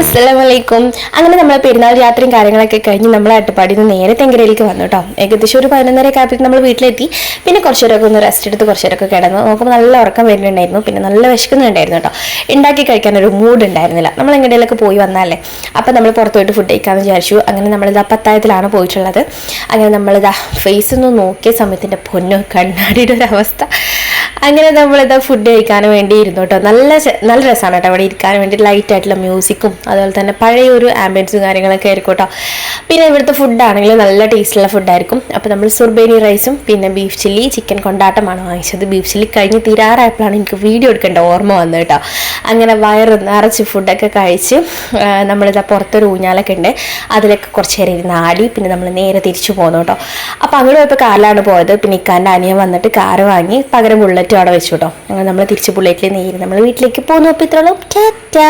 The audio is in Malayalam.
അസ്സലാമലൈക്കും. അങ്ങനെ നമ്മൾ പെരുന്നാൾ യാത്രയും കാര്യങ്ങളൊക്കെ കഴിഞ്ഞ് നമ്മൾ അട്ടപ്പാടിയിൽ നിന്ന് നേരെ തെങ്കരയിലേക്ക് വന്നു കേട്ടോ. ഏകദേശം ഒരു 11:30 ആയപ്പോഴേക്കും നമ്മൾ വീട്ടിലെത്തി. പിന്നെ കുറച്ചേരൊക്കെ ഒന്ന് റെസ്റ്റ് എടുത്ത് കുറച്ചേരൊക്കെ കിടന്നു നോക്കുമ്പോൾ നല്ല ഉറക്കം വരുന്നുണ്ടായിരുന്നു. പിന്നെ നല്ല വിശക്കുന്നുണ്ടായിരുന്നു കേട്ടോ. ഉണ്ടാക്കി കഴിക്കാനൊരു മൂഡ് ഉണ്ടായിരുന്നില്ല. നമ്മൾ എങ്ങനെയൊക്കെ പോയി വന്നാലേ, അപ്പം നമ്മൾ പുറത്ത് പോയിട്ട് ഫുഡ് കഴിക്കാമെന്ന് വിചാരിച്ചു. അങ്ങനെ നമ്മളിതാ പത്തായത്തിലാണ് പോയിട്ടുള്ളത്. അങ്ങനെ നമ്മളിതാ ഫേസ് ഒന്ന് നോക്കിയ സമയത്തിൻ്റെ പൊന്നോ കണ്ണാടിയുടെ ഒരു അവസ്ഥ. അങ്ങനെ നമ്മളിതാ ഫുഡ് കഴിക്കാൻ വേണ്ടി ഇരുന്നു കേട്ടോ. നല്ല രസമാണ് കേട്ടോ അവിടെ ഇരിക്കാൻ വേണ്ടി. ലൈറ്റ് ആയിട്ടുള്ള മ്യൂസിക്കും അതുപോലെ തന്നെ പഴയ ഒരു ആംബിയൻസും കാര്യങ്ങളൊക്കെ ആയിരിക്കും കേട്ടോ. പിന്നെ ഇവിടുത്തെ ഫുഡാണെങ്കിൽ നല്ല ടേസ്റ്റുള്ള ഫുഡായിരിക്കും. അപ്പോൾ നമ്മൾ സുർബേനി റൈസും പിന്നെ ബീഫ് ചില്ലി ചിക്കൻ കൊണ്ടാട്ടമാണ് വാങ്ങിച്ചത്. ബീഫ് ചില്ലി കഴിഞ്ഞ് തീരാറായപ്പോഴാണ് എനിക്ക് വീഡിയോ എടുക്കേണ്ട ഓർമ്മ വന്നത് കേട്ടോ. അങ്ങനെ വയറ് നിറച്ച് ഫുഡൊക്കെ കഴിച്ച് നമ്മളിതാ പുറത്തൊരു ഊഞ്ഞാലൊക്കെ ഉണ്ട്, അതിലൊക്കെ കുറച്ച് നേരം ഇരുന്ന് ആടി. പിന്നെ നമ്മൾ നേരെ തിരിച്ചു പോന്നു കേട്ടോ. അപ്പോൾ അങ്ങോട്ട് പോയപ്പോൾ കാറിലാണ് പോയത്. പിന്നെ ഇക്കാൻ്റെ അനിയൻ വന്നിട്ട് കാറ് വാങ്ങി പകരം ബുള്ളറ്റ് അവിടെ വെച്ചു കേട്ടോ. അങ്ങനെ നമ്മൾ തിരിച്ച് ബുള്ളറ്റിൽ നേരി നമ്മൾ വീട്ടിലേക്ക് പോന്നു. അപ്പോൾ ഇത്രയോളം ടാറ്റാ.